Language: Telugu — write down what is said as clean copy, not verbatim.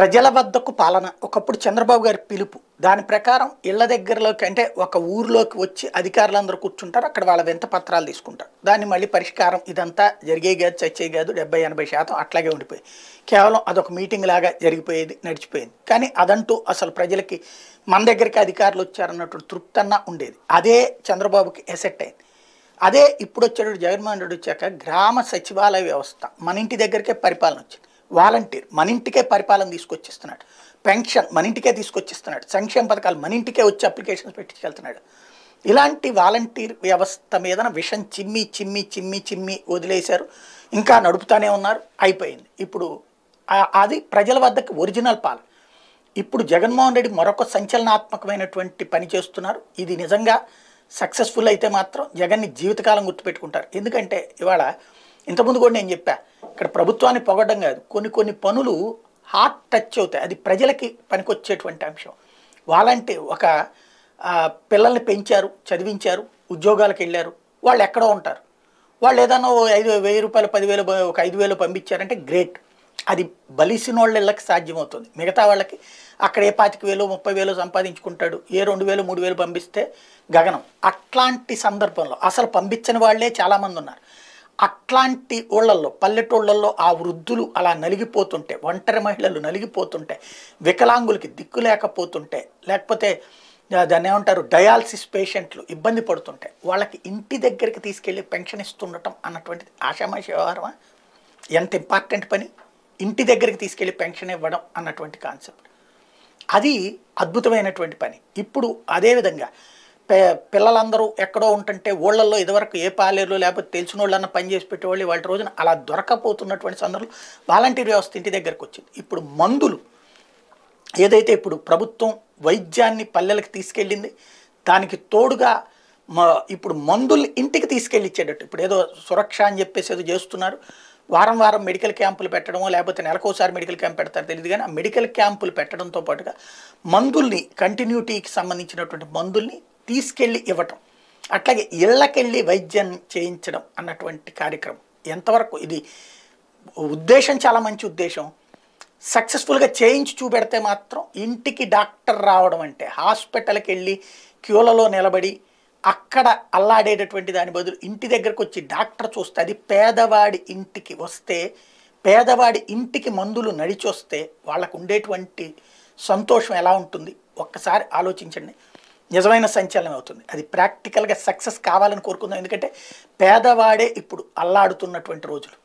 ప్రజల వద్దకు పాలన ఒకప్పుడు చంద్రబాబు గారి పిలుపు దాని ప్రకారం ఇళ్ల దగ్గరలోకి అంటే ఒక ఊర్లోకి వచ్చి అధికారులందరూ కూర్చుంటారు అక్కడ వాళ్ళ వెంట పత్రాలు తీసుకుంటారు దాన్ని మళ్ళీ పరిష్కారం ఇదంతా జరిగే కాదు చచ్చే కాదు 70-80% అట్లాగే ఉండిపోయి కేవలం అదొక మీటింగ్ లాగా జరిగిపోయేది నడిచిపోయింది కానీ అదంటూ అసలు ప్రజలకి మన దగ్గరికి అధికారులు వచ్చారన్నట్టు తృప్తన్నా ఉండేది అదే చంద్రబాబుకి ఎసెట్ అయింది అదే ఇప్పుడు వచ్చాడు జగన్మోహన్ రెడ్డి వచ్చాక గ్రామ సచివాలయ వ్యవస్థ మన ఇంటి దగ్గరికే పరిపాలన వచ్చింది వాలంటీర్ మన ఇంటికే పరిపాలన తీసుకొచ్చిస్తున్నాడు పెన్షన్ మన ఇంటికే తీసుకొచ్చిస్తున్నాడు సంక్షేమ పథకాలు మన ఇంటికే వచ్చి అప్లికేషన్స్ పెట్టించుకెళ్తున్నాడు ఇలాంటి వాలంటీర్ వ్యవస్థ మీద విషం చిమ్మి చిమ్మి చిమ్మి చిమ్మి వదిలేశారు ఇంకా నడుపుతానే ఉన్నారు అయిపోయింది ఇప్పుడు అది ప్రజల వద్దకు ఒరిజినల్ పాలన ఇప్పుడు జగన్మోహన్ రెడ్డి మరొక సంచలనాత్మకమైనటువంటి పని చేస్తున్నారు ఇది నిజంగా సక్సెస్ఫుల్ అయితే మాత్రం జగన్ని జీవితకాలం గుర్తుపెట్టుకుంటారు ఎందుకంటే ఇవాళ ఇంతకుముందు కూడా నేను చెప్పా ఇక్కడ ప్రభుత్వాన్ని పొగడం కాదు కొన్ని పనులు హార్ట్ టచ్ అవుతాయి అది ప్రజలకి పనికొచ్చేటువంటి అంశం వాలంటీర్ ఒక పిల్లల్ని పెంచారు చదివించారు ఉద్యోగాలకు వెళ్ళారు వాళ్ళు ఎక్కడో ఉంటారు వాళ్ళు ఏదైనా 5,000 రూపాయలు 10,000 ఒక 5,000 పంపించారంటే గ్రేట్ అది బలిసిన వాళ్ళకి సాధ్యమవుతుంది మిగతా వాళ్ళకి అక్కడ ఏ 25,000-30,000 సంపాదించుకుంటాడు ఏ 2,000-3,000 పంపిస్తే గగనం అట్లాంటి సందర్భంలో అసలు పంపించని వాళ్ళే చాలామంది ఉన్నారు అట్లాంటి ఊళ్ళల్లో పల్లెటూళ్ళల్లో ఆ వృద్ధులు అలా నలిగిపోతుంటే ఒంటరి మహిళలు నలిగిపోతుంటే వికలాంగులకి దిక్కు లేకపోతుంటే లేకపోతే దాన్ని ఏమంటారు డయాలసిస్ పేషెంట్లు ఇబ్బంది పడుతుంటే వాళ్ళకి ఇంటి దగ్గరికి తీసుకెళ్ళి పెన్షన్ ఇస్తుండటం అన్నటువంటిది ఆషామాషి వ్యవహారమా ఎంత ఇంపార్టెంట్ పని ఇంటి దగ్గరికి తీసుకెళ్ళి పెన్షన్ ఇవ్వడం అన్నటువంటి కాన్సెప్ట్ అది అద్భుతమైనటువంటి పని ఇప్పుడు అదేవిధంగా పిల్లలందరూ ఎక్కడో ఉంటుంటే ఊళ్ళల్లో ఇదివరకు ఏ పాలేరు లేకపోతే తెలిసిన వాళ్ళన్న పని చేసి పెట్టేవాళ్ళు వాళ్ళ రోజున అలా దొరకపోతున్నటువంటి సందర్భంలో వాలంటీర్ వ్యవస్థ ఇంటి దగ్గరకు వచ్చింది ఇప్పుడు మందులు ఏదైతే ఇప్పుడు ప్రభుత్వం వైద్యాన్ని పల్లెలకు తీసుకెళ్ళింది దానికి తోడుగా ఇప్పుడు మందులు ఇంటికి తీసుకెళ్ళి ఇచ్చేటట్టు ఇప్పుడు ఏదో సురక్ష అని చెప్పేసి ఏదో చేస్తున్నారు వారం వారం మెడికల్ క్యాంపులు పెట్టడమో లేకపోతే నెలకోసారి మెడికల్ క్యాంప్ పెడతారు తెలియదు కానీ ఆ మెడికల్ క్యాంపులు పెట్టడంతో పాటుగా మందుల్ని కంటిన్యూటీకి సంబంధించినటువంటి మందుల్ని తీసుకెళ్ళి ఇవ్వటం అట్లాగే ఇళ్ళకెళ్ళి వైద్యం చేయించడం అన్నటువంటి కార్యక్రమం ఎంతవరకు ఇది ఉద్దేశం చాలా మంచి ఉద్దేశం సక్సెస్ఫుల్గా చేయించి చూపెడితే మాత్రం ఇంటికి డాక్టర్ రావడం అంటే హాస్పిటల్కి వెళ్ళి క్యూలలో నిలబడి అక్కడ అల్లాడేటటువంటి దాని బదులు ఇంటి దగ్గరకు వచ్చి డాక్టర్ చూస్తే అది పేదవాడి ఇంటికి వస్తే పేదవాడి ఇంటికి మందులు నడిచొస్తే వాళ్ళకు ఉండేటువంటి సంతోషం ఎలా ఉంటుంది ఒక్కసారి ఆలోచించండి నిజమైన సంచలనం అవుతుంది అది ప్రాక్టికల్గా సక్సెస్ కావాలని కోరుకుందాం ఎందుకంటే పేదవాడే ఇప్పుడు అల్లాడుతున్నటువంటి రోజులు